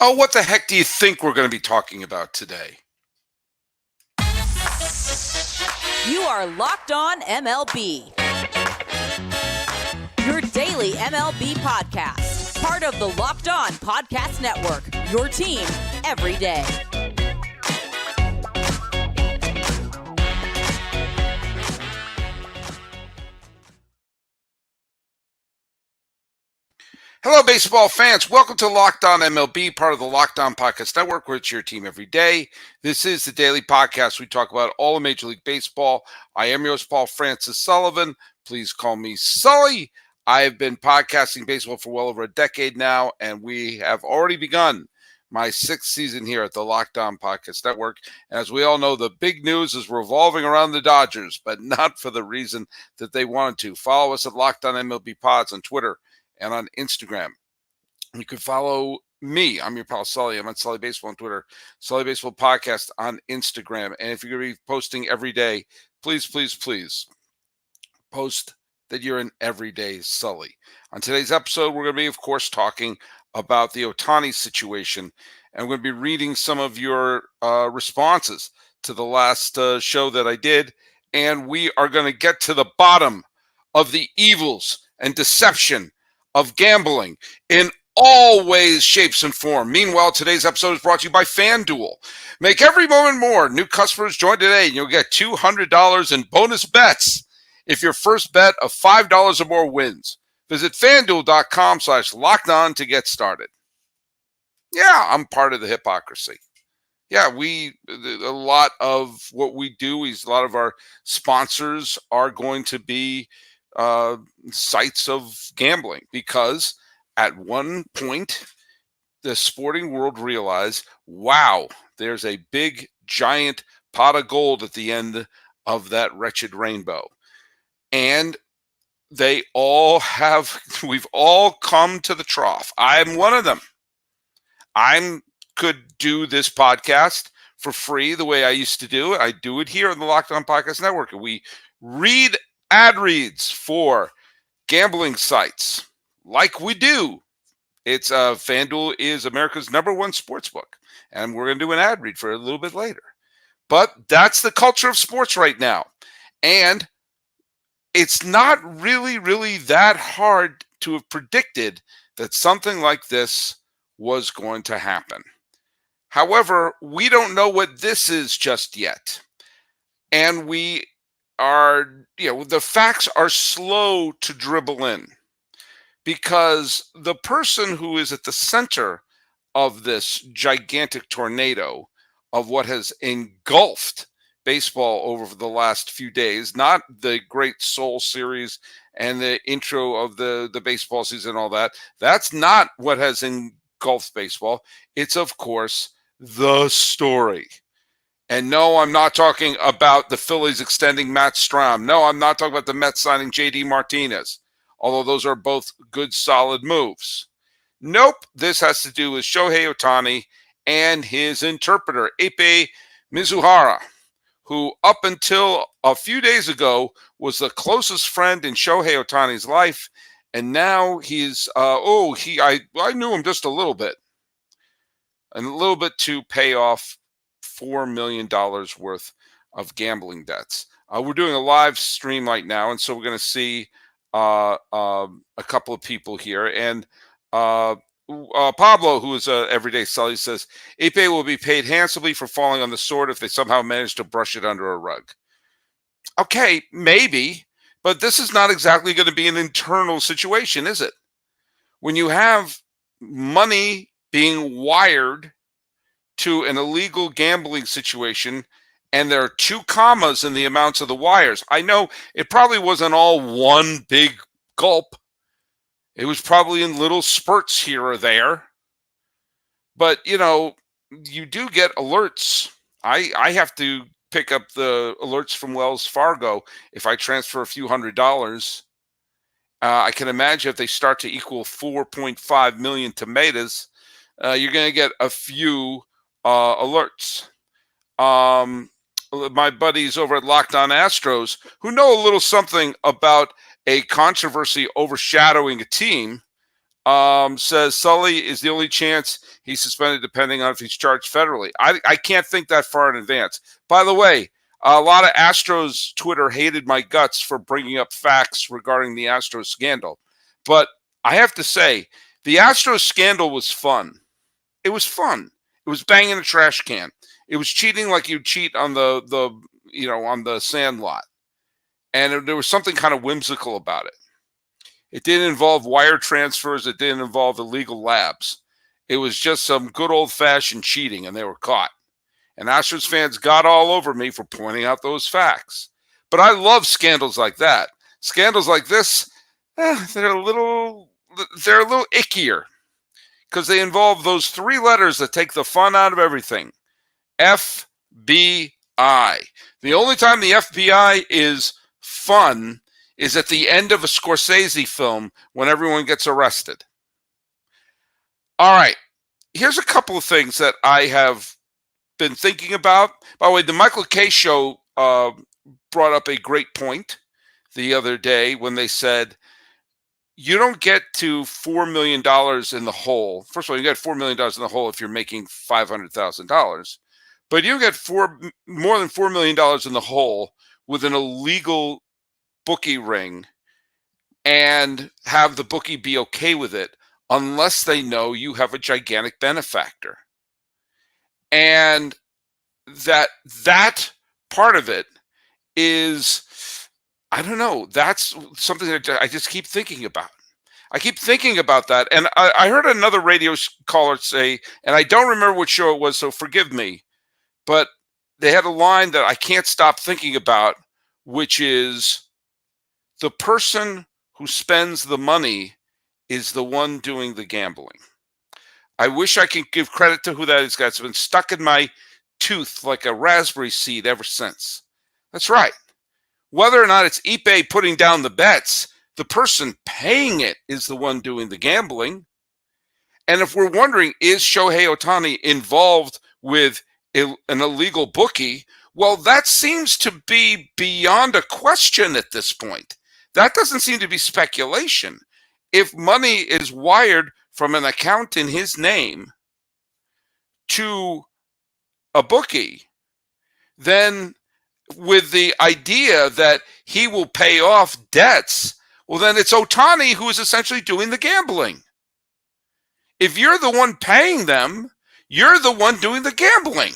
Oh, what the heck do you think we're going to be talking about today? You are Locked On MLB. Your daily MLB podcast. Part of the Locked On Podcast Network. Your team every day. Hello, baseball fans. Welcome to Locked On MLB, part of the Locked On Podcast Network, where it's your team every day. This is the daily podcast. We talk about all of Major League Baseball. I am your host, Paul Francis Sullivan. Please call me Sully. I have been podcasting baseball for well over a decade now, and we have already begun my sixth season here at the Locked On Podcast Network. And as we all know, the big news is revolving around the Dodgers, but not for the reason that they wanted to. Follow us at Locked On MLB Pods on Twitter and on Instagram. You can follow me. I'm your pal Sully. I'm on Sully Baseball on Twitter, Sully Baseball Podcast on Instagram. And if you're going to be posting every day, please post that you're an everyday Sully. On today's episode, we're going to be, of course, talking about the Ohtani situation. And we're going to be reading some of your responses to the last show that I did. And we are going to get to the bottom of the evils and deception of gambling in all ways, shapes, and form. Meanwhile, today's episode is brought to you by FanDuel. Make every moment more. New customers join today, and you'll get $200 in bonus bets if your first bet of $5 or more wins. Visit FanDuel.com/lockedon to get started. Yeah, I'm part of the hypocrisy. Yeah, a lot of what we do is a lot of our sponsors are going to be sites of gambling, because at one point the sporting world realized, wow, there's a big giant pot of gold at the end of that wretched rainbow. And we've all come to the trough. I'm one of them. I could do this podcast for free the way I used to do it. I do it here on the Locked On Podcast Network. We read ad reads for gambling sites like we do. It's FanDuel is America's #1 sportsbook, and we're going to do an ad read for it a little bit later. But that's the culture of sports right now, and it's not really that hard to have predicted that something like this was going to happen. However, we don't know what this is just yet, and the facts are slow to dribble in, because the person who is at the center of this gigantic tornado of what has engulfed baseball over the last few days, not the Great Soul Series and the intro of the baseball season and all that. That's not what has engulfed baseball. It's, of course, the story. And no, I'm not talking about the Phillies extending Matt Strahm. No, I'm not talking about the Mets signing J.D. Martinez, although those are both good, solid moves. Nope, this has to do with Shohei Ohtani and his interpreter, Ippei Mizuhara, who up until a few days ago was the closest friend in Shohei Ohtani's life. And now he's, I knew him just a little bit to pay off $4 million worth of gambling debts. We're doing a live stream right now, and so we're going to see a couple of people here. And Pablo, who is an everyday Sully, says, Ippei will be paid handsomely for falling on the sword if they somehow manage to brush it under a rug. Okay, maybe, but this is not exactly going to be an internal situation, is it? When you have money being wired to an illegal gambling situation, and there are 2 commas in the amounts of the wires. I know it probably wasn't all one big gulp. It was probably in little spurts here or there. But, you do get alerts. I have to pick up the alerts from Wells Fargo if I transfer a few $100s. I can imagine if they start to equal 4.5 million tomatoes, you're going to get a few alerts. My buddies over at Locked On Astros, who know a little something about a controversy overshadowing a team, Says Sully is the only chance he's suspended, depending on if he's charged federally. I can't think that far in advance. By the way, a lot of Astros Twitter hated my guts for bringing up facts regarding the Astros scandal. But I have to say, the Astros scandal was fun. It was fun. It was banging a trash can. It was cheating like you'd cheat on on the sand lot. And there was something kind of whimsical about it. It didn't involve wire transfers. It didn't involve illegal labs. It was just some good old-fashioned cheating, and they were caught. And Astros fans got all over me for pointing out those facts. But I love scandals like that. Scandals like this, they're a little ickier because they involve those three letters that take the fun out of everything. FBI. The only time the FBI is fun is at the end of a Scorsese film when everyone gets arrested. All right. Here's a couple of things that I have been thinking about. By the way, the Michael Kay show brought up a great point the other day when they said, you don't get to $4 million in the hole. First of all, you get $4 million in the hole if you're making $500,000. But you get more than $4 million in the hole with an illegal bookie ring and have the bookie be okay with it unless they know you have a gigantic benefactor. And that part of it is, I don't know, that's something that I just keep thinking about. I keep thinking about that. And I heard another radio caller say, and I don't remember what show it was, so forgive me, but they had a line that I can't stop thinking about, which is, the person who spends the money is the one doing the gambling. I wish I could give credit to who that is. It's been stuck in my tooth like a raspberry seed ever since. That's right. Whether or not it's Ippei putting down the bets, the person paying it is the one doing the gambling. And if we're wondering, is Shohei Ohtani involved with an illegal bookie? Well, that seems to be beyond a question at this point. That doesn't seem to be speculation. If money is wired from an account in his name to a bookie, then with the idea that he will pay off debts, well, then it's Ohtani who is essentially doing the gambling. If you're the one paying them, you're the one doing the gambling.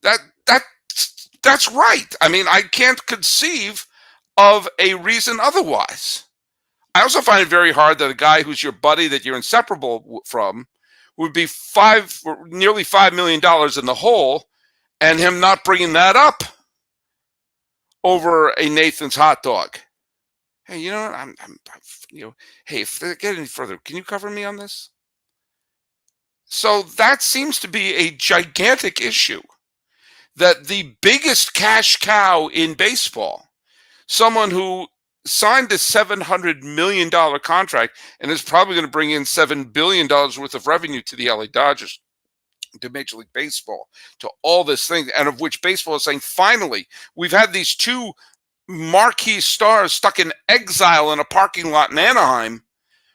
That's right. I mean, I can't conceive of a reason otherwise. I also find it very hard that a guy who's your buddy that you're inseparable from would be nearly $5 million in the hole, and him not bringing that up over a Nathan's hot dog. Hey, you know what? Hey, if they get any further, can you cover me on this? So that seems to be a gigantic issue. That the biggest cash cow in baseball, someone who signed a $700 million contract and is probably going to bring in $7 billion worth of revenue to the LA Dodgers, to Major League Baseball, to all this thing, and of which baseball is saying, finally, we've had these two marquee stars stuck in exile in a parking lot in Anaheim.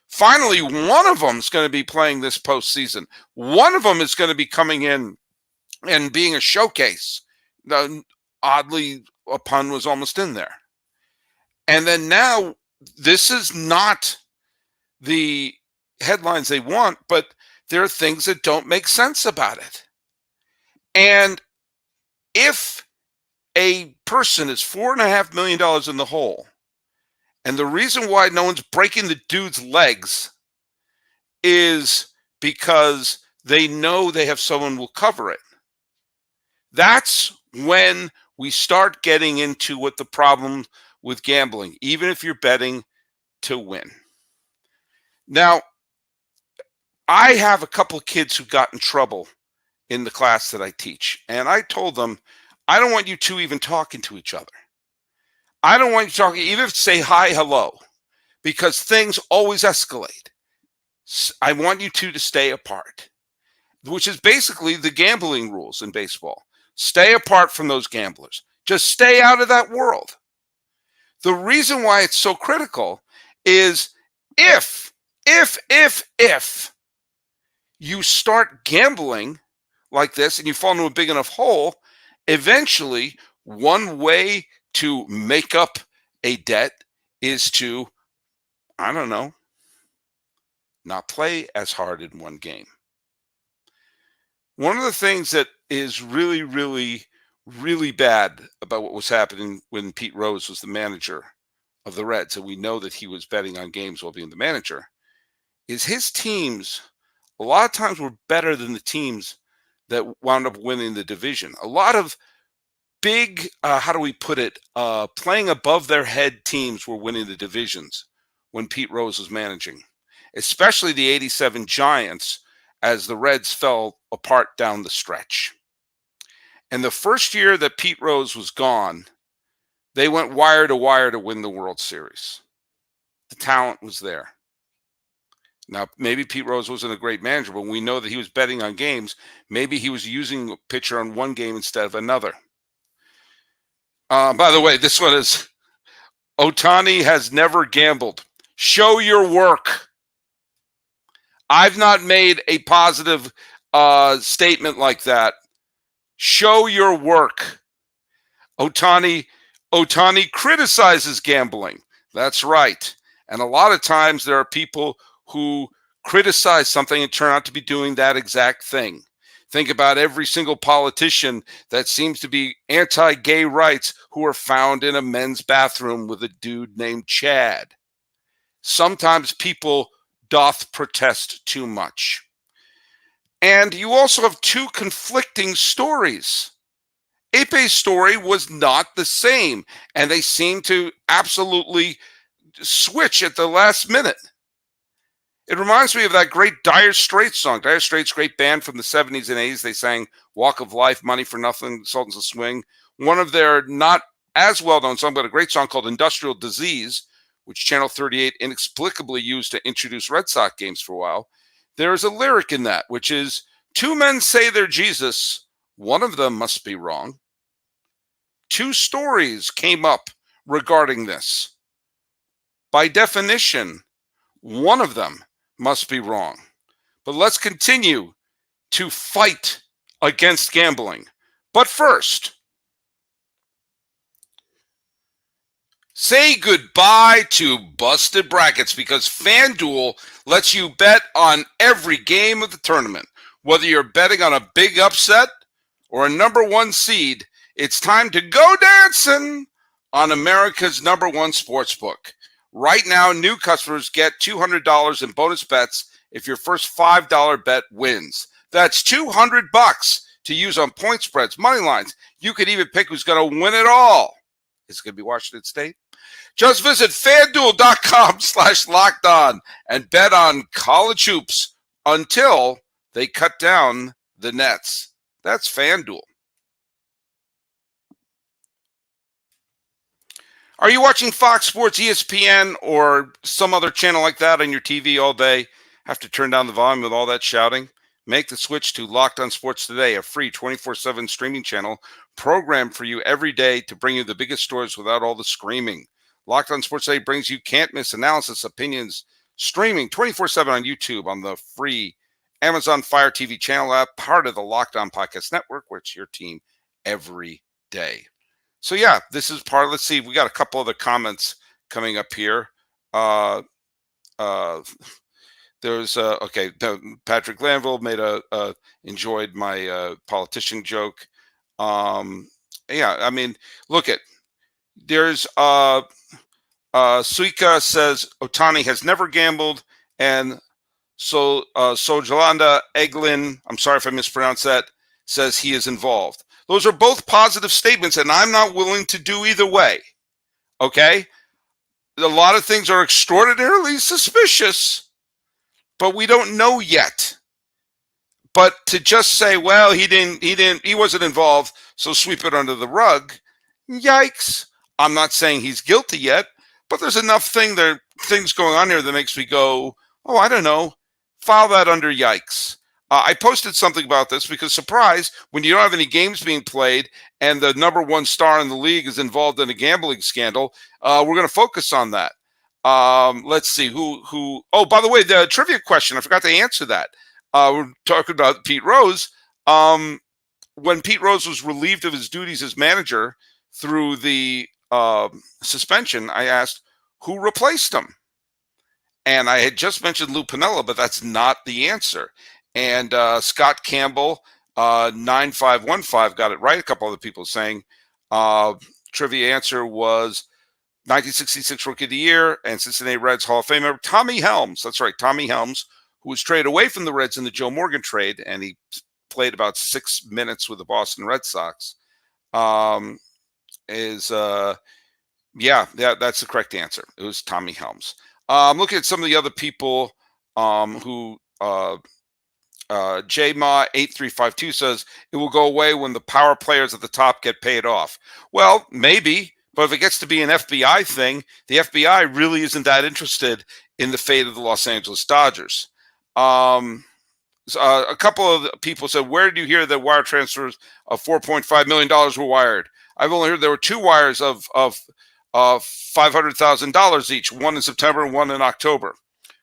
Finally, one of them is going to be playing this postseason. One of them is going to be coming in and being a showcase. Oddly, a pun was almost in there. And then now, this is not the headlines they want, but there are things that don't make sense about it. And if a person is $4.5 million in the hole, and the reason why no one's breaking the dude's legs is because they know they have someone who will cover it, that's when we start getting into what the problem with gambling, even if you're betting to win. Now, I have a couple of kids who got in trouble in the class that I teach, and I told them, I don't want you two even talking to each other. I don't want you talking, even if say hi, hello, because things always escalate. I want you two to stay apart, which is basically the gambling rules in baseball. Stay apart from those gamblers. Just stay out of that world. The reason why it's so critical is if If you start gambling like this and you fall into a big enough hole, eventually one way to make up a debt is to, I don't know, not play as hard in one game. One of the things that is really, really, really bad about what was happening when Pete Rose was the manager of the Reds, and we know that he was betting on games while being the manager, is his teams a lot of times were better than the teams that wound up winning the division. A lot of big, how do we put it, playing above their head teams were winning the divisions when Pete Rose was managing, especially the 87 Giants as the Reds fell apart down the stretch. And the first year that Pete Rose was gone, they went wire to wire to win the World Series. The talent was there. Now, maybe Pete Rose wasn't a great manager, but we know that he was betting on games. Maybe he was using a pitcher on one game instead of another. By the way, this one is Ohtani has never gambled. Show your work. I've not made a positive statement like that. Show your work. Ohtani criticizes gambling. That's right. And a lot of times there are people who criticize something and turn out to be doing that exact thing. Think about every single politician that seems to be anti-gay rights who are found in a men's bathroom with a dude named Chad. Sometimes people doth protest too much. And you also have two conflicting stories. Ippei's story was not the same, and they seem to absolutely switch at the last minute. It reminds me of that great Dire Straits song. Dire Straits, great band from the 70s and 80s. They sang Walk of Life, Money for Nothing, Sultans of Swing. One of their not as well-known songs, but a great song called Industrial Disease, which Channel 38 inexplicably used to introduce Red Sox games for a while. There is a lyric in that, which is, two men say they're Jesus, one of them must be wrong. Two stories came up regarding this. By definition, one of them must be wrong. But let's continue to fight against gambling. But first, say goodbye to busted brackets, because FanDuel lets you bet on every game of the tournament. Whether you're betting on a big upset or a number one seed, it's time to go dancing on America's number one sportsbook. Right now, new customers get $200 in bonus bets if your first $5 bet wins. That's $200 to use on point spreads, money lines. You could even pick who's going to win it all. Is it going to be Washington State? Just visit FanDuel.com/lockedon and bet on college hoops until they cut down the nets. That's FanDuel. Are you watching Fox Sports, ESPN, or some other channel like that on your TV all day? Have to turn down the volume with all that shouting? Make the switch to Locked On Sports Today, a free 24/7 streaming channel programmed for you every day to bring you the biggest stories without all the screaming. Locked On Sports Today brings you can't-miss analysis, opinions, streaming 24/7 on YouTube on the free Amazon Fire TV channel app, part of the Locked On Podcast Network, where it's your team every day. So, yeah, this is part of, let's see, we got a couple other comments coming up here. There's, okay, Patrick Lanville made enjoyed my politician joke. Yeah, I mean, look at, there's, Suika says Ohtani has never gambled, and so Sojolanda Eglin, I'm sorry if I mispronounced that, says he is involved. Those are both positive statements, and I'm not willing to do either way. Okay? A lot of things are extraordinarily suspicious, but we don't know yet. But to just say, well, he wasn't involved, so sweep it under the rug, yikes. I'm not saying he's guilty yet, but there's enough things going on here that makes me go, oh, I don't know, file that under yikes. I posted something about this because, surprise, when you don't have any games being played and the number one star in the league is involved in a gambling scandal, we're going to focus on that. Let's see who. Oh, by the way, the trivia question, I forgot to answer that. We're talking about Pete Rose. When Pete Rose was relieved of his duties as manager through the suspension, I asked who replaced him. And I had just mentioned Lou Piniella, but that's not the answer. And Scott Campbell, 9515, got it right. A couple other people saying trivia answer was 1966 Rookie of the Year and Cincinnati Reds Hall of Famer Tommy Helms. That's right, Tommy Helms, who was traded away from the Reds in the Joe Morgan trade, and he played about 6 minutes with the Boston Red Sox. That's the correct answer. It was Tommy Helms. I'm looking at some of the other people who JMA8352 says it will go away when the power players at the top get paid off. Well, maybe, but if it gets to be an FBI thing, the FBI really isn't that interested in the fate of the Los Angeles Dodgers. A couple of people said, where did you hear that wire transfers of $4.5 million were wired? I've only heard there were two wires of $500,000 each, one in September and one in October.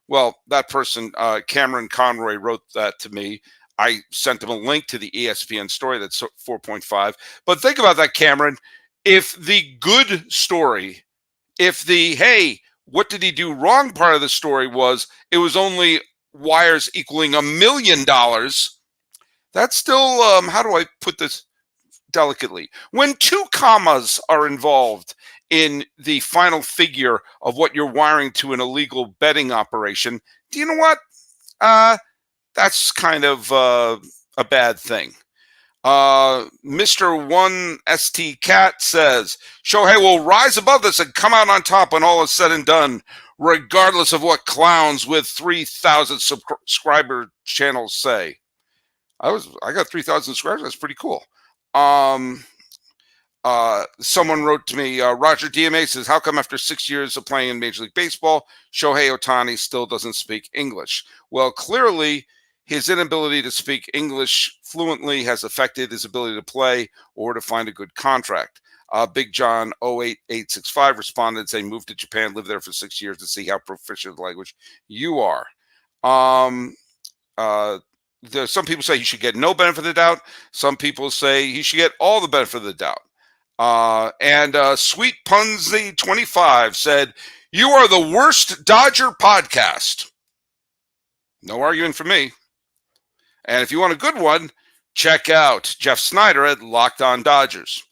Well, that person, Cameron Conroy, wrote that to me. I sent him a link to the ESPN story that's 4.5. But think about that, Cameron. If the good story, hey, what did he do wrong part of the story was it was only wires equaling $1 million, that's still, how do I put this delicately? When two commas are involved in the final figure of what you're wiring to an illegal betting operation, do you know what? That's kind of a bad thing. Mr. 1ST Cat says, Shohei will rise above this and come out on top when all is said and done, regardless of what clowns with 3,000 subscriber channels say. I got 3,000 subscribers. That's pretty cool. Someone wrote to me, Roger DMA says, how come after 6 years of playing in Major League Baseball, Shohei Ohtani still doesn't speak English? Well, clearly, his inability to speak English fluently has affected his ability to play or to find a good contract. Big John 08865 responded saying, moved to Japan, lived there for 6 years to see how proficient the language you are. Some people say he should get no benefit of the doubt. Some people say he should get all the benefit of the doubt. And Sweet Punzy 25 said, you are the worst Dodger podcast. No arguing for me. And if you want a good one, check out Jeff Snyder at Locked On Dodgers.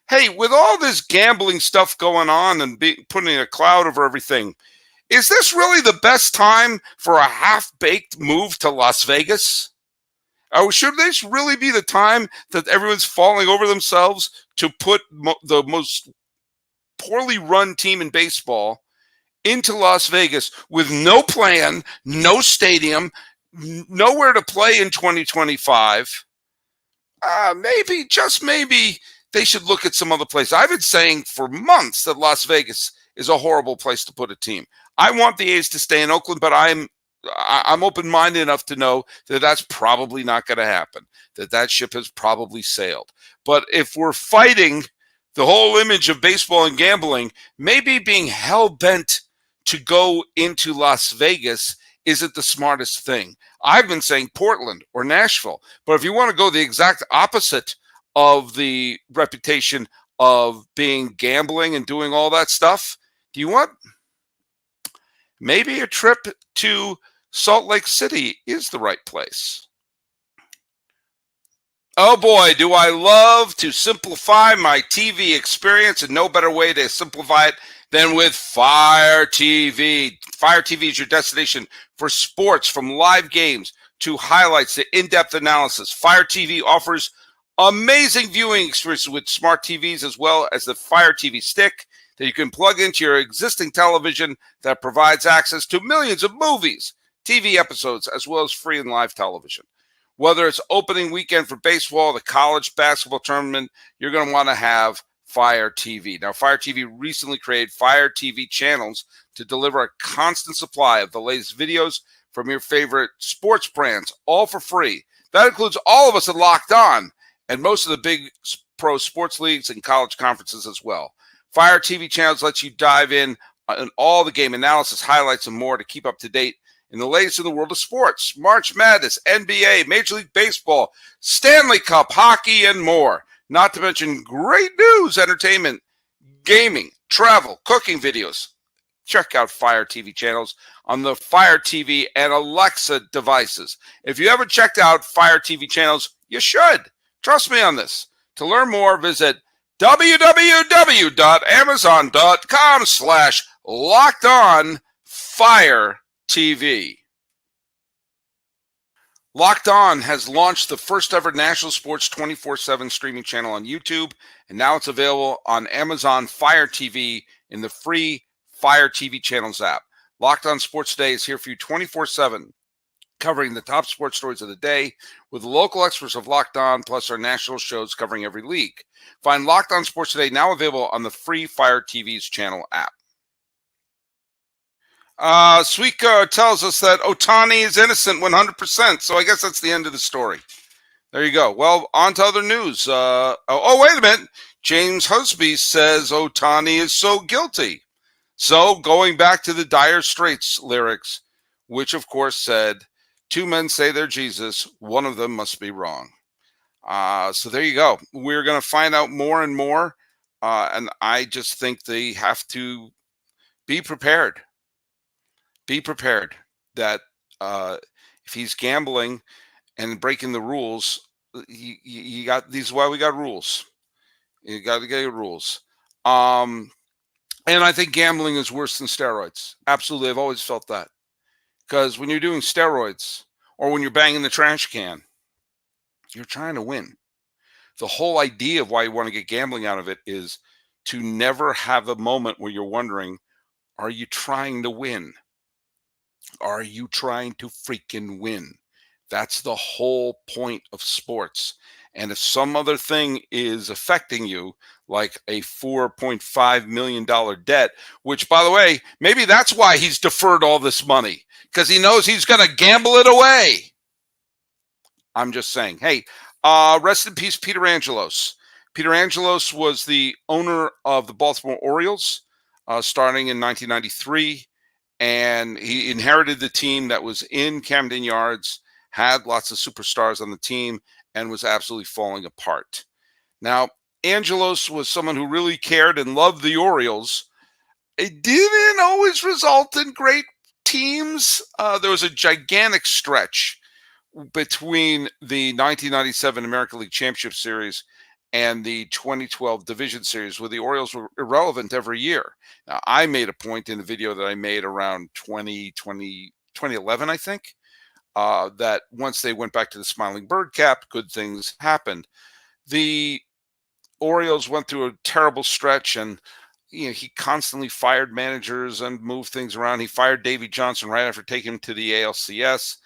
Hey, with all this gambling stuff going on and putting a cloud over everything, is this really the best time for a half-baked move to Las Vegas? Or should this really be the time that everyone's falling over themselves to put the most poorly run team in baseball into Las Vegas with no plan, no stadium, nowhere to play in 2025? Maybe, just maybe, they should look at some other place. I've been saying for months that Las Vegas is a horrible place to put a team. I want the A's to stay in Oakland, but I'm open-minded enough to know that that's probably not going to happen, that ship has probably sailed. But if we're fighting the whole image of baseball and gambling, maybe being hell-bent to go into Las Vegas isn't the smartest thing. I've been saying Portland or Nashville, but if you want to go the exact opposite of the reputation of being gambling and doing all that stuff, do you want maybe a trip to Salt Lake City is the right place? Oh boy, do I love to simplify my TV experience, and no better way to simplify it than with Fire TV. Fire TV is your destination for sports, from live games to highlights to in-depth analysis. Fire TV offers amazing viewing experiences with smart TVs, as well as the Fire TV stick that you can plug into your existing television that provides access to millions of movies, TV episodes, as well as free and live television. Whether it's opening weekend for baseball, the college basketball tournament, you're going to want to have Fire TV. Now, Fire TV recently created Fire TV channels to deliver a constant supply of the latest videos from your favorite sports brands, all for free. That includes all of us at Locked On and most of the big pro sports leagues and college conferences as well. Fire TV channels let you dive in and all the game analysis, highlights, and more to keep up to date in the latest in the world of sports. March Madness, NBA, Major League Baseball, Stanley Cup, hockey, and more. Not to mention great news, entertainment, gaming, travel, cooking videos. Check out Fire TV channels on the Fire TV and Alexa devices. If you haven't checked out Fire TV channels, you should. Trust me on this. To learn more, visit www.amazon.com/LockedOnFireTV. Locked On has launched the first ever national sports 24/7 streaming channel on YouTube, and now it's available on Amazon Fire TV in the free Fire TV channels app. Locked On Sports Today is here for you 24/7, covering the top sports stories of the day with the local experts of Locked On, plus our national shows covering every league. Find Locked On Sports Today now available on the free Fire TV's channel app. Suika tells us that Ohtani is innocent 100%, so I guess that's the end of the story. There you go. Well, on to other news. Wait a minute. James Husby says Ohtani is so guilty. So going back to the Dire Straits lyrics, which of course said, two men say they're Jesus, one of them must be wrong. So there you go. We're going to find out more and more. And I just think they have to be prepared. Be prepared that if he's gambling and breaking the rules, you got, these is why we got rules. You got to get rules. And I think gambling is worse than steroids. Absolutely. I've always felt that. Because when you're doing steroids or when you're banging the trash can, you're trying to win. The whole idea of why you want to get gambling out of it is to never have a moment where you're wondering, are you trying to win? Are you trying to freaking win? That's the whole point of sports. And if some other thing is affecting you, like a $4.5 million debt, which, by the way, maybe that's why he's deferred all this money, because he knows he's going to gamble it away. I'm just saying. Hey, rest in peace, Peter Angelos. Peter Angelos was the owner of the Baltimore Orioles starting in 1993. And he inherited the team that was in Camden Yards, had lots of superstars on the team, and was absolutely falling apart. Now, Angelos was someone who really cared and loved the Orioles. It didn't always result in great teams. There was a gigantic stretch between the 1997 American League Championship Series and the 2012 Division Series, where the Orioles were irrelevant every year. Now, I made a point in the video that I made around 2011, I think, that once they went back to the Smiling Bird cap, good things happened. The Orioles went through a terrible stretch, and he constantly fired managers and moved things around. He fired Davey Johnson right after taking him to the ALCS.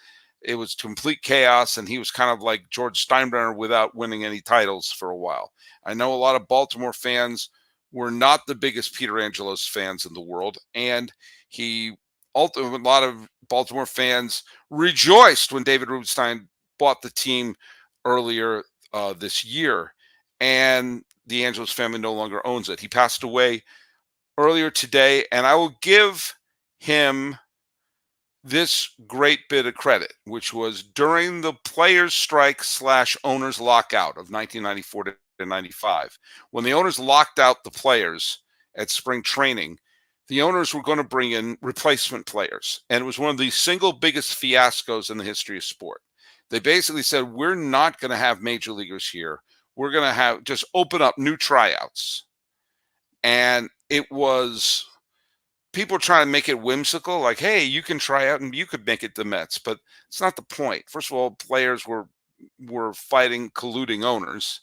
It was complete chaos, and he was kind of like George Steinbrenner without winning any titles for a while. I know a lot of Baltimore fans were not the biggest Peter Angelos fans in the world, and a lot of Baltimore fans rejoiced when David Rubenstein bought the team earlier this year, and the Angelos family no longer owns it. He passed away earlier today, and I will give him this great bit of credit, which was during the players' strike / owners lockout of 1994 to 95. When the owners locked out the players at spring training, the owners were going to bring in replacement players. And it was one of the single biggest fiascos in the history of sport. They basically said, we're not going to have major leaguers here. We're going to have just open up new tryouts. And it was people trying to make it whimsical, like, hey, you can try out and you could make it the Mets. But it's not the point. First of all, players were fighting colluding owners.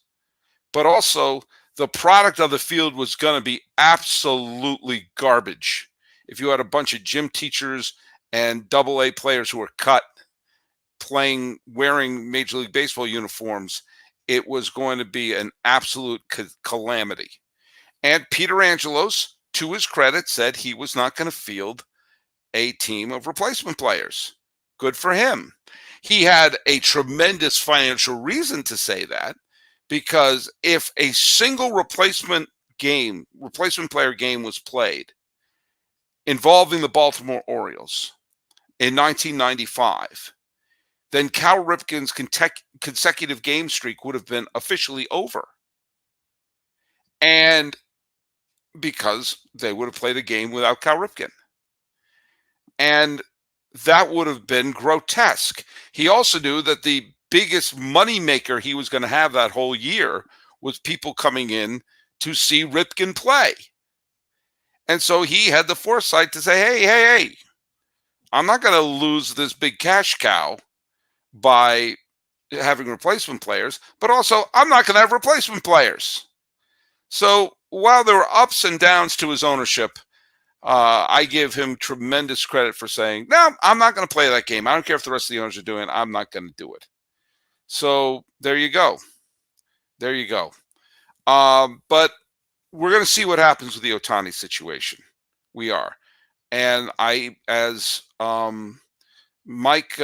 But also, the product of the field was going to be absolutely garbage. If you had a bunch of gym teachers and AA players who were cut wearing Major League Baseball uniforms, it was going to be an absolute calamity. And Peter Angelos, to his credit, said he was not going to field a team of replacement players. Good for him. He had a tremendous financial reason to say that, because if a single replacement player game was played, involving the Baltimore Orioles in 1995, then Cal Ripken's consecutive game streak would have been officially over. And because they would have played a game without Cal Ripken. And that would have been grotesque. He also knew that the biggest moneymaker he was going to have that whole year was people coming in to see Ripken play. And so he had the foresight to say, hey, I'm not going to lose this big cash cow by having replacement players, but also I'm not going to have replacement players. So while there were ups and downs to his ownership, I give him tremendous credit for saying, no, I'm not going to play that game. I don't care if the rest of the owners are doing it. I'm not going to do it. So there you go. There you go. But we're going to see what happens with the Ohtani situation. We are. And as Mike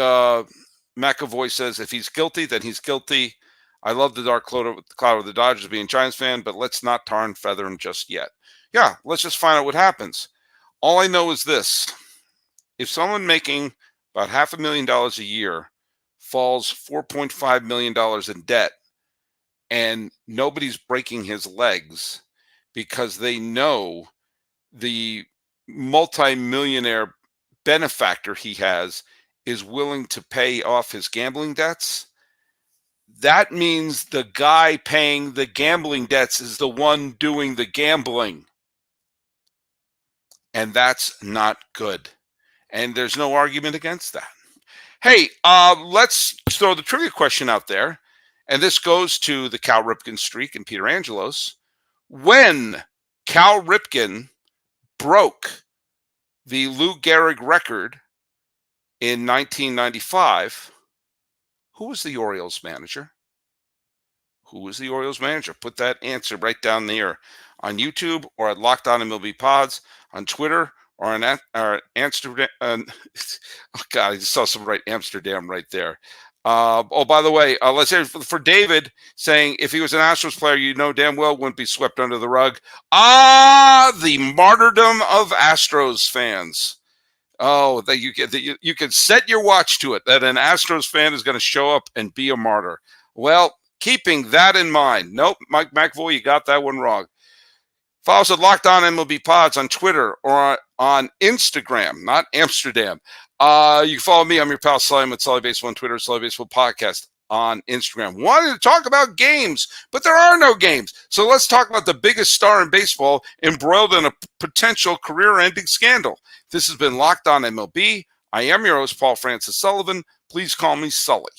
McAvoy says, if he's guilty, then he's guilty. I love the dark cloud of the Dodgers being a Giants fan, but let's not tar and feather him just yet. Yeah, let's just find out what happens. All I know is this. If someone making about $500,000 a year falls $4.5 million in debt and nobody's breaking his legs because they know the multi-millionaire benefactor he has is willing to pay off his gambling debts, that means the guy paying the gambling debts is the one doing the gambling. And that's not good. And there's no argument against that. Hey, let's throw the trivia question out there. And this goes to the Cal Ripken streak and Peter Angelos. When Cal Ripken broke the Lou Gehrig record in 1995, who was the Orioles manager? Who was the Orioles manager? Put that answer right down there on YouTube or at Locked On MLB Pods, on Twitter or on Amsterdam. Oh, God, I just saw some right Amsterdam right there. Oh, by the way, let's say for David saying if he was an Astros player, you know damn well wouldn't be swept under the rug. The martyrdom of Astros fans. Oh, that you can set your watch to it that an Astros fan is going to show up and be a martyr. Well, keeping that in mind, nope, Mike McAvoy, you got that one wrong. Follow us at Locked On MLB Pods on Twitter or on Instagram, not Amsterdam. You can follow me. I'm your pal Sully at Sully Baseball on Twitter, Sully Baseball Podcast on Instagram. Wanted to talk about games, but there are no games. So let's talk about the biggest star in baseball embroiled in a potential career-ending scandal. This has been Locked On MLB. I am your host, Paul Francis Sullivan. Please call me Sully.